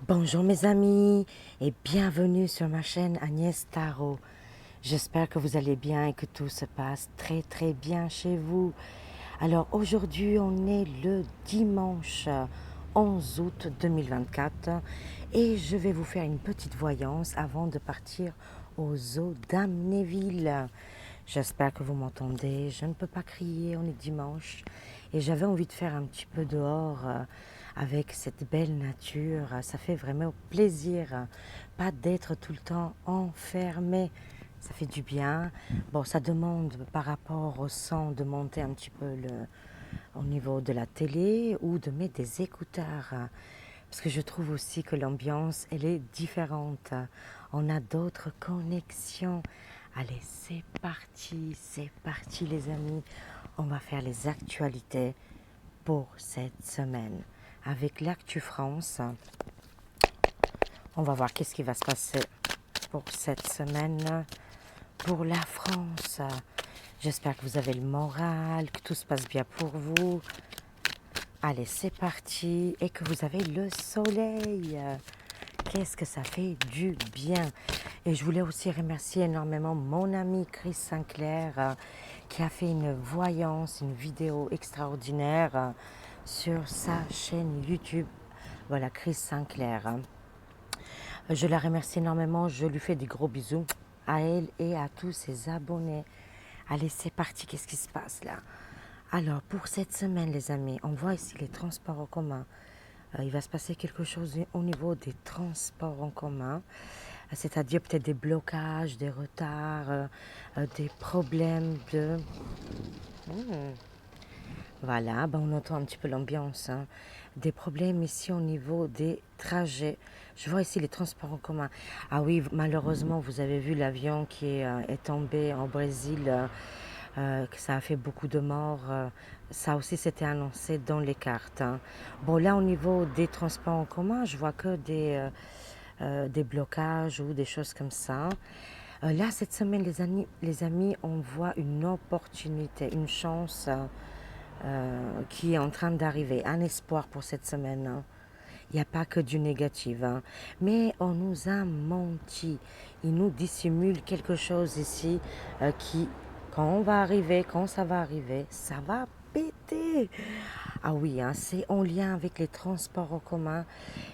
Bonjour mes amis et bienvenue sur ma chaîne Agnès Tarot. J'espère que vous allez bien et que tout se passe très bien chez vous. Alors aujourd'hui on est le dimanche 11 août 2024 et je vais vous faire une petite voyance avant de partir au zoo d'Amnéville. J'espère que vous m'entendez, je ne peux pas crier, on est dimanche et j'avais envie de faire un petit peu dehors avec cette belle nature. Ça fait vraiment plaisir, pas d'être tout le temps enfermé. Ça fait du bien. Bon, ça demande par rapport au son de monter un petit peu au niveau de la télé ou de mettre des écouteurs. Parce que je trouve aussi que l'ambiance, elle est différente. On a d'autres connexions. Allez, c'est parti les amis. On va faire les actualités pour cette semaine. Avec l'Actu France, on va voir qu'est-ce qui va se passer pour cette semaine pour la France. J'espère que vous avez le moral, que tout se passe bien pour vous. Allez, c'est parti et que vous avez le soleil. Qu'est-ce que ça fait du bien. Et je voulais aussi remercier énormément mon ami Chris Sinclair qui a fait une voyance, une vidéo extraordinaire sur sa chaîne YouTube. Voilà, Chris Sinclair. Je la remercie énormément, je lui fais des gros bisous à elle et à tous ses abonnés. Allez, c'est parti, qu'est-ce qui se passe là? Alors, pour cette semaine, les amis, on voit ici les transports en commun. Il va se passer quelque chose au niveau des transports en commun, c'est-à-dire peut-être des blocages, des retards, des problèmes de... Voilà, ben on entend un petit peu l'ambiance. Hein. Des problèmes ici au niveau des trajets. Je vois ici les transports en commun. Ah oui, malheureusement, vous avez vu l'avion qui est tombé au Brésil, que ça a fait beaucoup de morts. Ça aussi, c'était annoncé dans les cartes. Hein. Bon, là, au niveau des transports en commun, je vois que des blocages ou des choses comme ça. Là, cette semaine, les amis, on voit une opportunité, une chance qui est en train d'arriver, un espoir pour cette semaine. Hein. Il n'y a pas que du négatif. Hein. Mais on nous a menti. Il nous dissimule quelque chose ici qui, quand on va arriver, quand ça va péter. Ah oui, hein, c'est en lien avec les transports en commun.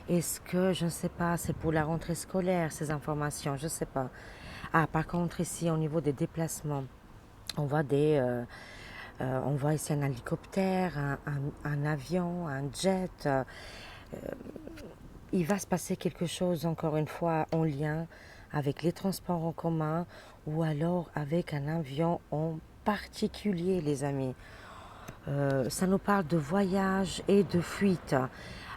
Est-ce que, je ne sais pas, c'est pour la rentrée scolaire, ces informations, je ne sais pas. Ah, par contre, ici, au niveau des déplacements, on voit on voit ici un hélicoptère, un avion, un jet. Il va se passer quelque chose, encore une fois, en lien avec les transports en commun ou alors avec un avion en particulier, les amis. Ça nous parle de voyage et de fuite.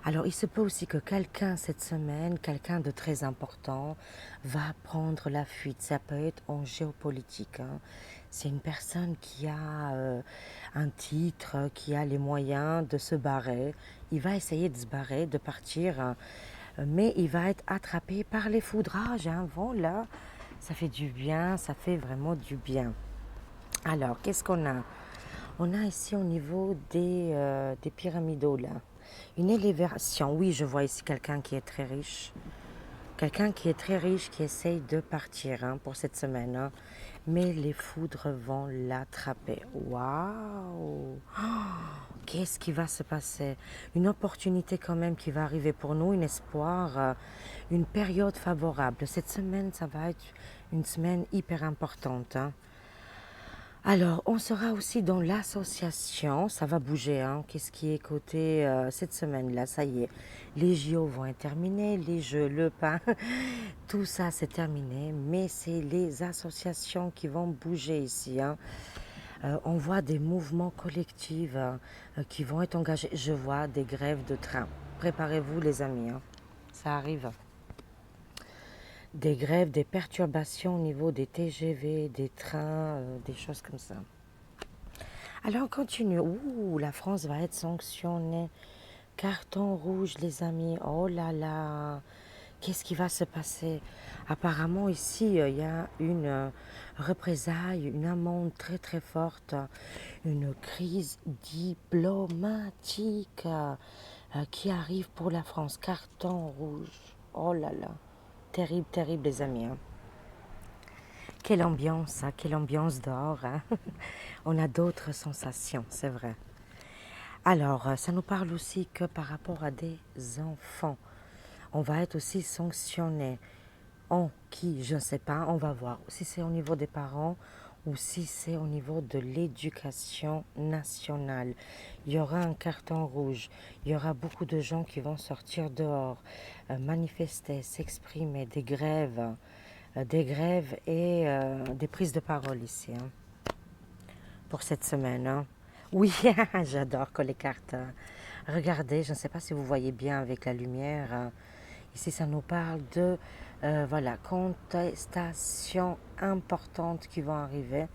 Alors, il se peut aussi que quelqu'un cette semaine, quelqu'un de très important, va prendre la fuite. Ça peut être en géopolitique. Hein. C'est une personne qui a un titre, qui a les moyens de se barrer. Il va essayer de se barrer, de partir, mais il va être attrapé par les foudrages. Hein. Voilà, ça fait du bien, ça fait vraiment du bien. Alors, qu'est-ce qu'on a? On a ici au niveau des pyramidaux là, une élévation. Oui, je vois ici quelqu'un qui est très riche. Quelqu'un qui est très riche qui essaye de partir hein, pour cette semaine. Hein. Mais les foudres vont l'attraper. Waouh! Qu'est-ce qui va se passer? Une opportunité quand même qui va arriver pour nous, un espoir, une période favorable. Cette semaine, ça va être une semaine hyper importante. Hein. Alors, on sera aussi dans l'association, ça va bouger, hein. Qu'est-ce qui est coté cette semaine-là? Ça y est, les JO vont être terminés, les jeux, le pain, tout ça c'est terminé, mais c'est les associations qui vont bouger ici. Hein. On voit des mouvements collectifs qui vont être engagés. Je vois des grèves de train. Préparez-vous les amis, hein. Ça arrive. Des grèves, des perturbations au niveau des TGV, des trains, des choses comme ça. Alors on continue. Ouh, la France va être sanctionnée. Carton rouge, les amis. Oh là là. Qu'est-ce qui va se passer? Apparemment, ici, il y a une représaille, une amende très forte, une crise diplomatique. qui arrive pour la France. Carton rouge. Oh là là. Terrible, terrible les amis. Hein. Quelle ambiance dehors. Hein. On a d'autres sensations, c'est vrai. Alors, ça nous parle aussi que par rapport à des enfants, on va être aussi sanctionné. En qui, je ne sais pas, on va voir. Si c'est au niveau des parents ou si c'est au niveau de l'éducation nationale. Il y aura un carton rouge. Il y aura beaucoup de gens qui vont sortir dehors, manifester, s'exprimer, des grèves et des prises de parole ici. Hein, pour cette semaine. Hein. Oui, j'adore que les cartes. Regardez, je ne sais pas si vous voyez bien avec la lumière. Ici, ça nous parle de voilà, contestations importantes qui vont arriver.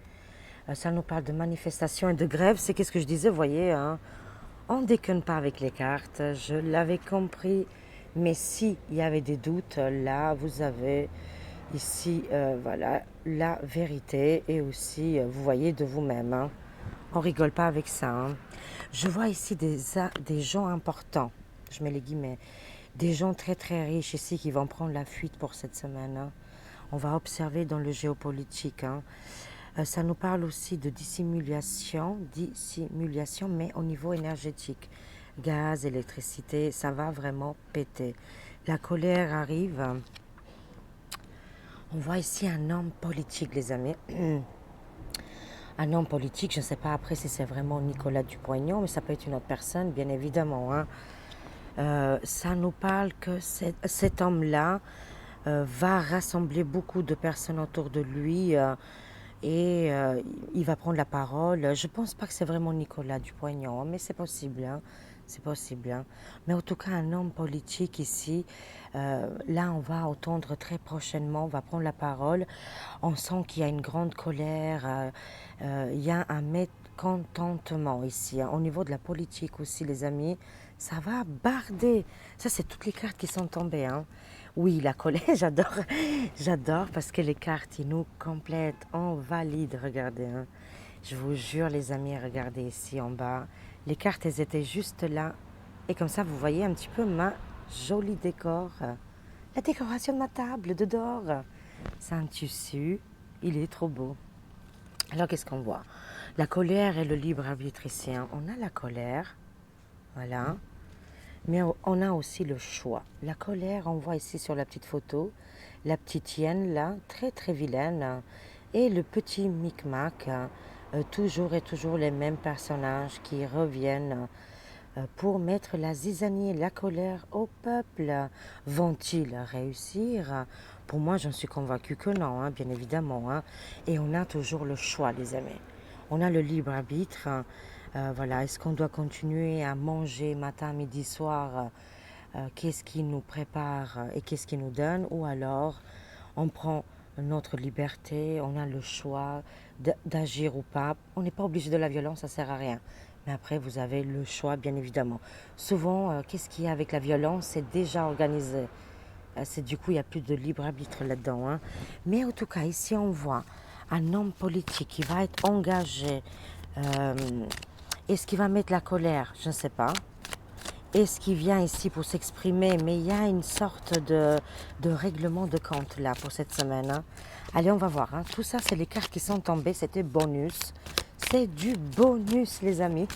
Ça nous parle de manifestations et de grèves. C'est qu'est-ce que je disais, vous voyez, hein, on ne déconne pas avec les cartes. Je l'avais compris. Mais s'il y avait des doutes, là, vous avez ici, voilà, la vérité. Et aussi, vous voyez de vous-même. Hein. On rigole pas avec ça. Hein. Je vois ici des gens importants. Je mets les guillemets. Des gens très très riches ici qui vont prendre la fuite pour cette semaine. Hein. On va observer dans le géopolitique. Hein. Ça nous parle aussi de dissimulation, mais au niveau énergétique. Gaz, électricité, ça va vraiment péter. La colère arrive. On voit ici un homme politique, les amis. Un homme politique, je ne sais pas après si c'est vraiment Nicolas Dupont-Aignan, mais ça peut être une autre personne, bien évidemment. Hein. Ça nous parle que cet homme-là va rassembler beaucoup de personnes autour de lui et il va prendre la parole. Je ne pense pas que c'est vraiment Nicolas Dupont-Aignan, mais c'est possible. Hein. C'est possible. Hein. Mais en tout cas, un homme politique ici, là, on va entendre très prochainement, on va prendre la parole. On sent qu'il y a une grande colère, il y a un mécontentement ici. Hein. Au niveau de la politique aussi, les amis, ça va barder. Ça, c'est toutes les cartes qui sont tombées. Hein. Oui, la colère, j'adore. J'adore parce que les cartes, ils nous complètent. On valide, regardez. Hein. Je vous jure, les amis, regardez ici en bas. Les cartes, elles étaient juste là. Et comme ça, vous voyez un petit peu ma jolie décor. La décoration de ma table de dehors. C'est un tissu. Il est trop beau. Alors, qu'est-ce qu'on voit? La colère et le libre arbitre ici. Hein. On a la colère. Voilà. Mais on a aussi le choix. La colère, on voit ici sur la petite photo, la petite hyène là, très très vilaine, et le petit micmac, toujours et toujours les mêmes personnages qui reviennent pour mettre la zizanie, la colère au peuple. Vont-ils réussir? Pour moi, j'en suis convaincue que non, hein, bien évidemment. Hein. Et on a toujours le choix, les amis. On a le libre arbitre. Voilà, est-ce qu'on doit continuer à manger matin, midi, soir? Qu'est-ce qui nous prépare et qu'est-ce qui nous donne? Ou alors, on prend notre liberté, on a le choix d'agir ou pas. On n'est pas obligé de la violence, ça sert à rien. Mais après, vous avez le choix, bien évidemment. Souvent, qu'est-ce qu'il y a avec la violence? C'est déjà organisé. Du coup, il n'y a plus de libre arbitre là-dedans. Hein. Mais en tout cas, ici, on voit un homme politique qui va être engagé. Est-ce qu'il va mettre la colère? Je ne sais pas. Est-ce qu'il vient ici pour s'exprimer? Mais il y a une sorte de règlement de compte là pour cette semaine. Hein. Allez, on va voir. Hein. Tout ça, c'est les cartes qui sont tombées. C'était bonus. C'est du bonus, les amis.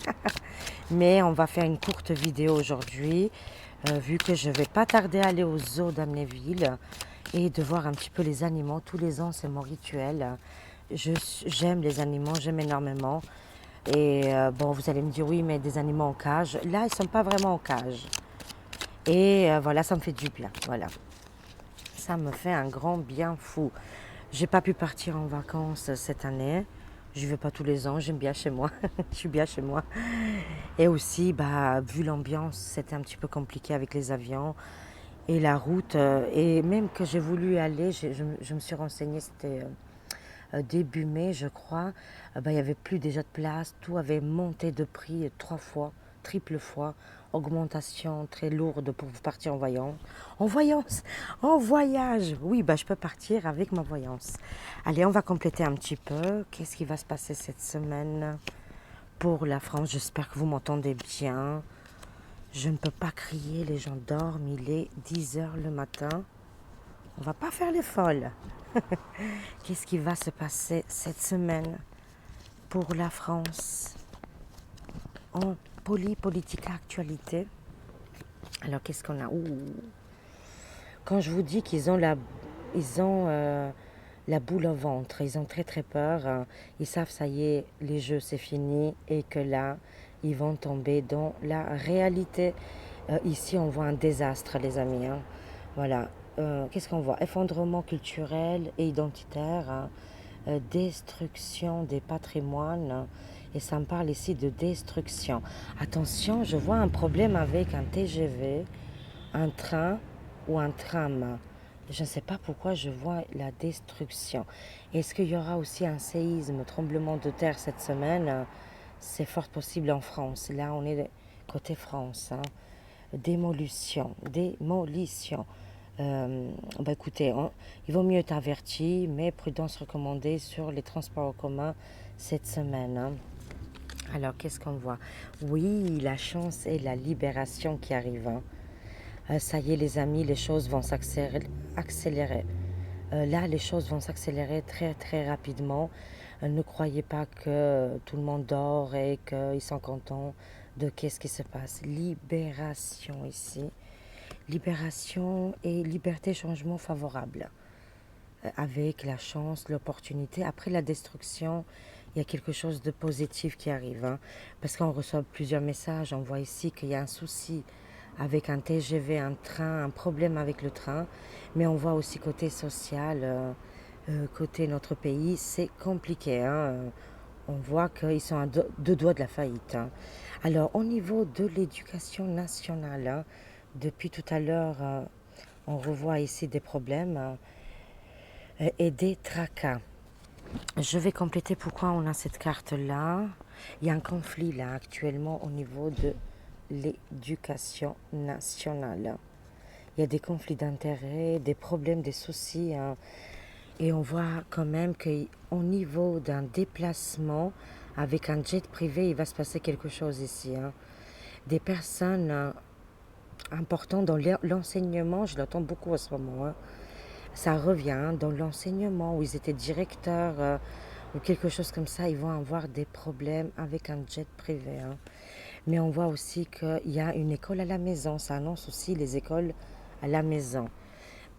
Mais on va faire une courte vidéo aujourd'hui, vu que je ne vais pas tarder à aller au zoo d'Amnéville et de voir un petit peu les animaux. Tous les ans, c'est mon rituel. J'aime les animaux, j'aime énormément. Et bon, vous allez me dire, oui, mais des animaux en cage. Là, ils ne sont pas vraiment en cage. Et voilà, ça me fait du bien. Voilà. Ça me fait un grand bien fou. J'ai pas pu partir en vacances cette année. Je ne vais pas tous les ans, j'aime bien chez moi. Je suis bien chez moi. Et aussi, bah, vu l'ambiance, c'était un petit peu compliqué avec les avions et la route. Et même que j'ai voulu aller, je me suis renseignée, c'était début mai, je crois. Bah, il n'y avait plus déjà de place. Tout avait monté de prix 3 fois, triple fois. Augmentation très lourde pour partir en voyance. En voyance, en voyage. Oui, bah, je peux partir avec ma voyance. Allez, on va compléter un petit peu. Qu'est-ce qui va se passer cette semaine pour la France? J'espère que vous m'entendez bien. Je ne peux pas crier, les gens dorment, il est 10 heures le matin. On va pas faire les folles. Qu'est-ce qui va se passer cette semaine pour la France en politique actualité? Alors qu'est-ce qu'on a? Quand je vous dis qu'ils ont la boule au ventre, ils ont très très peur, ils savent ça y est, les jeux c'est fini et que là, ils vont tomber dans la réalité. Ici, on voit un désastre, les amis, hein. Voilà. Qu'est-ce qu'on voit? Effondrement culturel et identitaire, hein. Destruction des patrimoines. Et ça me parle ici de destruction. Attention, je vois un problème avec un TGV, un train ou un tram. Je ne sais pas pourquoi je vois la destruction. Est-ce qu'il y aura aussi un séisme, tremblement de terre cette semaine? C'est fort possible en France. Là, on est côté France, hein. Démolition, démolition. Écoutez, il vaut mieux être averti, mais prudence recommandée sur les transports en commun cette semaine, hein. Alors, qu'est-ce qu'on voit? Oui, la chance et la libération qui arrivent, hein. Ça y est, les amis, les choses vont s'accélérer. Là, les choses vont s'accélérer très, très rapidement. Ne croyez pas que tout le monde dort et qu'ils sont contents de qu'est-ce qui se passe. Libération ici. Libération et liberté, changement favorable. Avec la chance, l'opportunité. Après la destruction, il y a quelque chose de positif qui arrive, hein. Parce qu'on reçoit plusieurs messages. On voit ici qu'il y a un souci avec un TGV, un train, un problème avec le train. Mais on voit aussi côté social, côté notre pays, c'est compliqué, hein. On voit qu'ils sont à deux doigts de la faillite, hein. Alors, au niveau de l'éducation nationale, hein, depuis tout à l'heure, on revoit ici des problèmes, et des tracas. Je vais compléter pourquoi on a cette carte-là. Il y a un conflit là actuellement au niveau de l'éducation nationale. Il y a des conflits d'intérêts, des problèmes, des soucis, hein. Et on voit quand même qu'au niveau d'un déplacement avec un jet privé, il va se passer quelque chose ici, hein. Des personnes importantes dans l'enseignement, je l'entends beaucoup en ce moment, hein. Ça revient, hein, dans l'enseignement où ils étaient directeurs ou quelque chose comme ça, ils vont avoir des problèmes avec un jet privé, hein. Mais on voit aussi qu'il y a une école à la maison. Ça annonce aussi les écoles à la maison.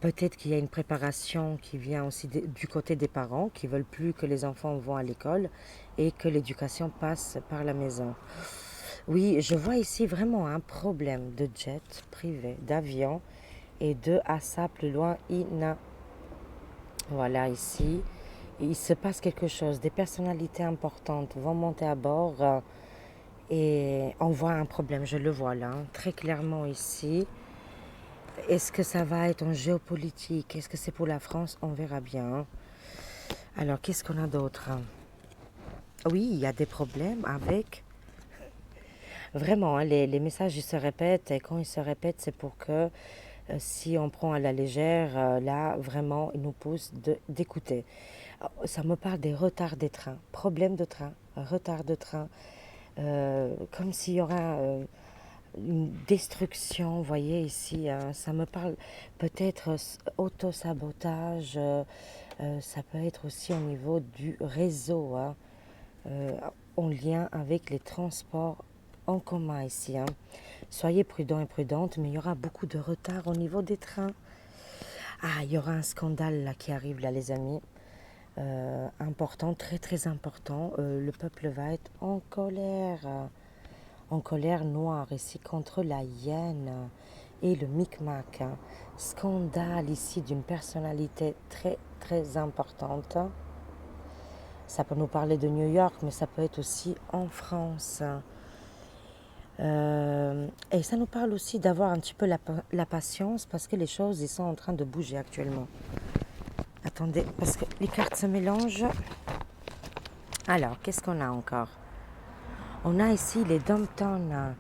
Peut-être qu'il y a une préparation qui vient aussi du côté des parents qui veulent plus que les enfants vont à l'école et que l'éducation passe par la maison. Oui, je vois ici vraiment un problème de jet privé, d'avion et de ASA plus loin, INA. Voilà, ici, il se passe quelque chose. Des personnalités importantes vont monter à bord et on voit un problème. Je le vois là, hein, très clairement ici. Est-ce que ça va être en géopolitique? Est-ce que c'est pour la France? On verra bien, hein. Alors, qu'est-ce qu'on a d'autre? Oui, il y a des problèmes avec... Vraiment, hein, les messages, ils se répètent. Et quand ils se répètent, c'est pour que si on prend à la légère, là, vraiment, ils nous poussent d'écouter. Ça me parle des retards des trains. Problème de train, retard de train. Comme s'il y aura une destruction, vous voyez ici, hein. Ça me parle peut-être autosabotage. Ça peut être aussi au niveau du réseau, hein, en lien avec les transports en commun ici, hein. Soyez prudents et prudentes, mais il y aura beaucoup de retard au niveau des trains. Ah, il y aura un scandale là qui arrive là, les amis. Important, très très important. Le peuple va être en colère noire ici contre la hyène et le micmac, hein. Scandale ici d'une personnalité très très importante. Ça peut nous parler de New York, mais ça peut être aussi en France. Et ça nous parle aussi d'avoir un petit peu la patience parce que les choses ils sont en train de bouger actuellement. Attendez, parce que les cartes se mélangent. Alors, qu'est-ce qu'on a encore? On a ici les Dom-Tom,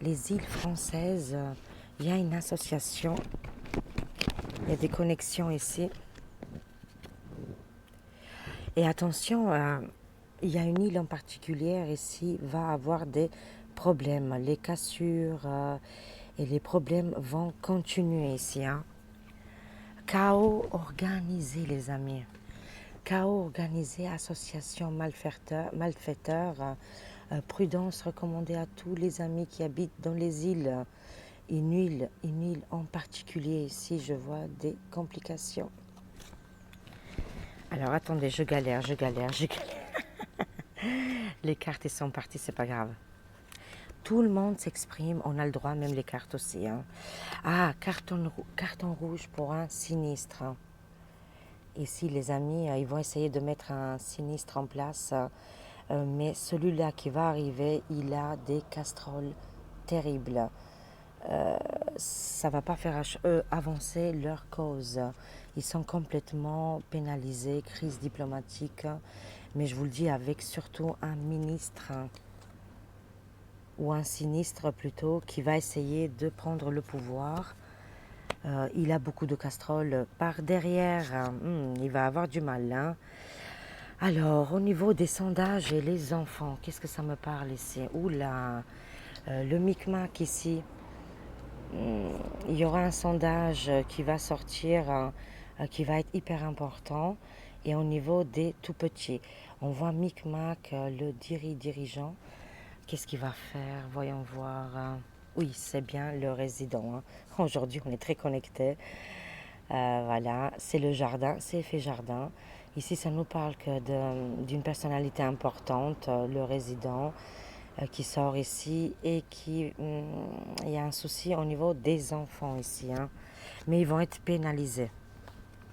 les îles françaises. Il y a une association. Il y a des connexions ici. Et attention, il y a une île en particulier ici, va avoir des problèmes, les cassures et les problèmes vont continuer ici. Hein. Chaos organisé, les amis. Chaos organisé, association malfaiteurs, prudence recommandée à tous les amis qui habitent dans les îles. Une île en particulier, ici je vois des complications. Alors attendez, je galère. Les cartes elles sont parties, c'est pas grave. Tout le monde s'exprime, on a le droit, même les cartes aussi. Hein. Ah, carton rouge pour un sinistre. Ici, les amis, ils vont essayer de mettre un sinistre en place, mais celui-là qui va arriver, il a des casseroles terribles. Ça ne va pas faire avancer leur cause. Ils sont complètement pénalisés, crise diplomatique, mais je vous le dis avec surtout un ministre ou un sinistre plutôt qui va essayer de prendre le pouvoir. Il a beaucoup de casseroles par derrière, il va avoir du mal. Hein. Alors, au niveau des sondages et les enfants, qu'est-ce que ça me parle ici? Oula, le micmac ici. Il y aura un sondage qui va sortir, qui va être hyper important. Et au niveau des tout petits, on voit Micmac, le dirigeant. Qu'est-ce qu'il va faire? Voyons voir. Oui, c'est bien le résident. Hein. Aujourd'hui, on est très connectés. Voilà, c'est le jardin, c'est effet jardin. Ici, ça nous parle d'une personnalité importante, le résident qui sort ici et il y a un souci au niveau des enfants ici. Hein. Mais ils vont être pénalisés.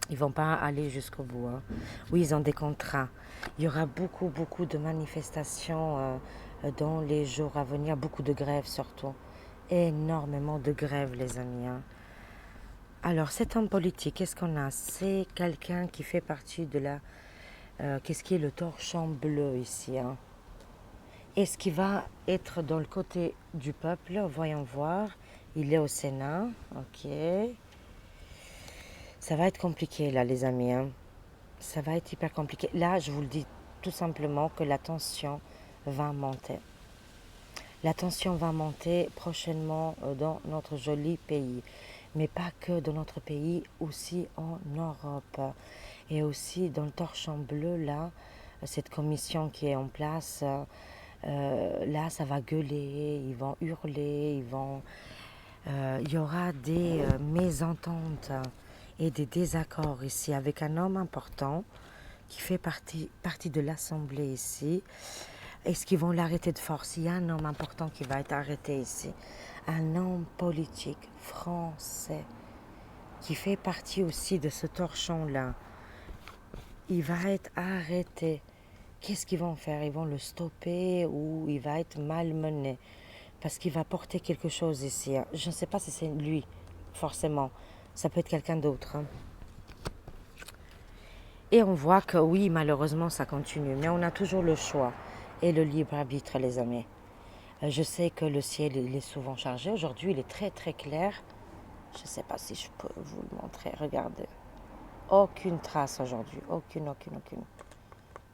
Ils ne vont pas aller jusqu'au bout. Hein. Oui, ils ont des contrats. Il y aura beaucoup de manifestations dans les jours à venir, beaucoup de grèves surtout. Énormément de grèves, les amis. Hein. Alors, cet homme politique, qu'est-ce qu'on a? C'est quelqu'un qui fait partie de la... qu'est-ce qui est le torchon bleu ici? Hein. Est-ce qu'il va être dans le côté du peuple? Voyons voir. Il est au Sénat. Ok. Ça va être compliqué là, les amis. Hein. Ça va être hyper compliqué. Là, je vous le dis tout simplement que la tension va monter. La tension va monter prochainement dans notre joli pays. Mais pas que dans notre pays, aussi en Europe. Et aussi dans le torchon bleu, là, cette commission qui est en place, là, ça va gueuler, ils vont hurler, il y aura des mésententes et des désaccords ici avec un homme important qui fait partie de l'Assemblée ici. Est-ce qu'ils vont l'arrêter de force? Il y a un homme important qui va être arrêté ici. Un homme politique français qui fait partie aussi de ce torchon-là. Il va être arrêté. Qu'est-ce qu'ils vont faire? Ils vont le stopper ou il va être malmené? Parce qu'il va porter quelque chose ici. Je ne sais pas si c'est lui, forcément. Ça peut être quelqu'un d'autre. Hein. Et on voit que oui, malheureusement, ça continue. Mais on a toujours le choix et le libre arbitre, les amis. Je sais que le ciel, il est souvent chargé. Aujourd'hui, il est très clair. Je ne sais pas si je peux vous le montrer. Regardez. Aucune trace aujourd'hui. Aucune.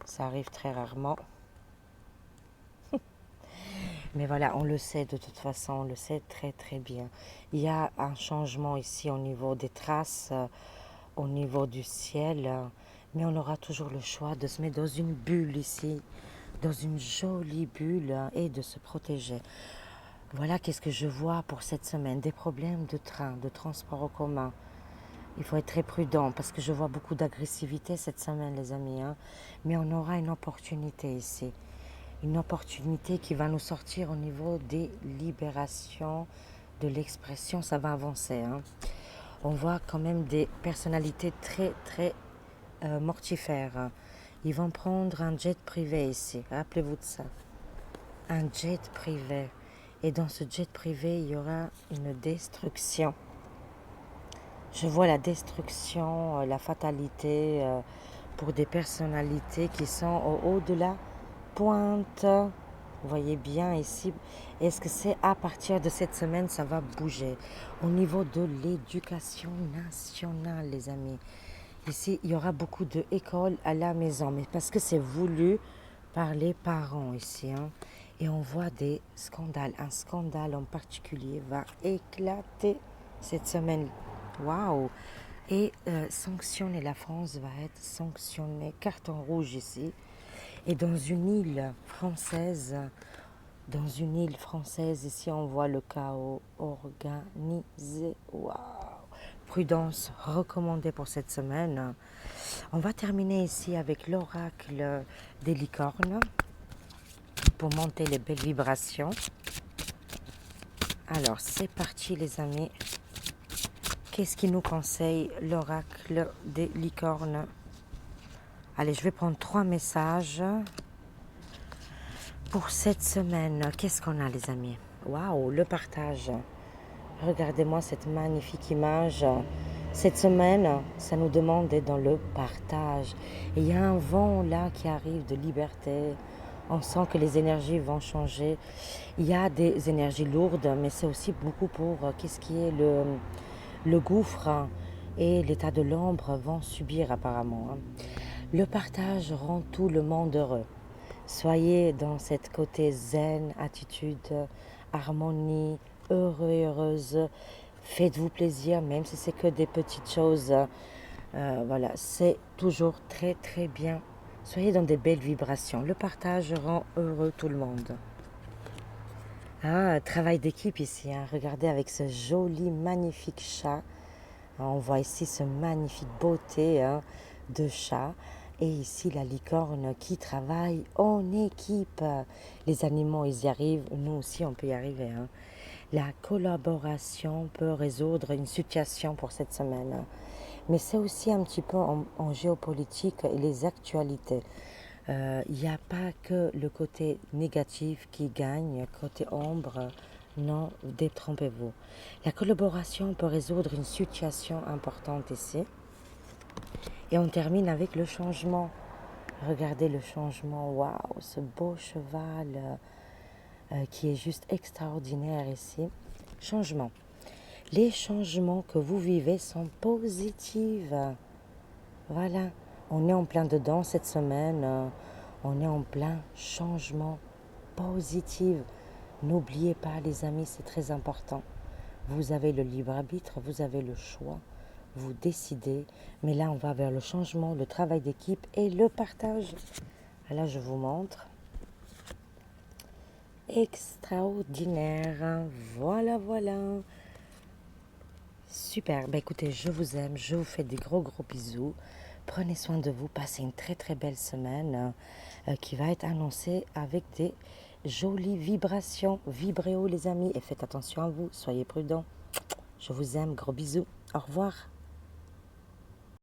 Ça arrive très rarement. Mais voilà, on le sait de toute façon, on le sait très bien. Il y a un changement ici au niveau des traces, au niveau du ciel, mais on aura toujours le choix de se mettre dans une bulle ici, dans une jolie bulle et de se protéger. Voilà qu'est-ce que je vois pour cette semaine. Des problèmes de train, de transport en commun. Il faut être très prudent parce que je vois beaucoup d'agressivité cette semaine, les amis. Hein. Mais on aura une opportunité ici. Une opportunité qui va nous sortir au niveau des libérations, de l'expression, ça va avancer. Hein. On voit quand même des personnalités très mortifères. Hein. Ils vont prendre un jet privé ici, rappelez-vous de ça. Un jet privé. Et dans ce jet privé, il y aura une destruction. Je vois la destruction, la fatalité pour des personnalités qui sont au haut de la pointe. Vous voyez bien ici. Est-ce que c'est à partir de cette semaine, ça va bouger? Au niveau de l'éducation nationale, les amis. Ici, il y aura beaucoup d'écoles à la maison, mais parce que c'est voulu par les parents ici. Hein. et on voit des scandales. Un scandale en particulier va éclater cette semaine. Waouh! Et sanctionner, la France va être sanctionnée, carton rouge ici. Et dans une île française, ici on voit le chaos organisé. Waouh! Prudence recommandée pour cette semaine. On va terminer ici avec l'oracle des licornes pour monter les belles vibrations. Alors c'est parti les amis. Qu'est-ce qui nous conseille l'oracle des licornes? Allez, je vais prendre 3 messages pour cette semaine. Qu'est-ce qu'on a les amis? Waouh, le partage. Regardez-moi cette magnifique image. Cette semaine, ça nous demande d'être dans le partage. Et il y a un vent là qui arrive de liberté. On sent que les énergies vont changer. Il y a des énergies lourdes, mais c'est aussi beaucoup pour qu'est-ce qui est le gouffre et l'état de l'ombre vont subir apparemment. Le partage rend tout le monde heureux. Soyez dans cette côté zen, attitude, harmonie, heureux et heureuse. Faites-vous plaisir, même si c'est que des petites choses. Voilà, c'est toujours très très bien. Soyez dans des belles vibrations. Le partage rend heureux tout le monde. Ah, travail d'équipe ici. Regardez avec ce joli, magnifique chat. On voit ici ce magnifique beauté de chat. Et ici, la licorne qui travaille en équipe. Les animaux, ils y arrivent. Nous aussi, on peut y arriver. La collaboration peut résoudre une situation pour cette semaine. Mais c'est aussi un petit peu en géopolitique et les actualités. Il n'y a pas que le côté négatif qui gagne, côté ombre. Non, détrompez-vous. La collaboration peut résoudre une situation importante ici. Et on termine avec le changement. Regardez le changement. Waouh, ce beau cheval qui est juste extraordinaire ici. Changement. Les changements que vous vivez sont positifs. Voilà, on est en plein dedans cette semaine. On est en plein changement positif. N'oubliez pas les amis, c'est très important. Vous avez le libre arbitre, vous avez le choix. Vous décidez. Mais là, on va vers le changement, le travail d'équipe et le partage. Là, je vous montre. Extraordinaire. Voilà, voilà. Super. Écoutez, je vous aime. Je vous fais des gros, gros bisous. Prenez soin de vous. Passez une très, très belle semaine qui va être annoncée avec des jolies vibrations. Vibrez haut, les amis. Et faites attention à vous. Soyez prudents. Je vous aime. Gros bisous. Au revoir.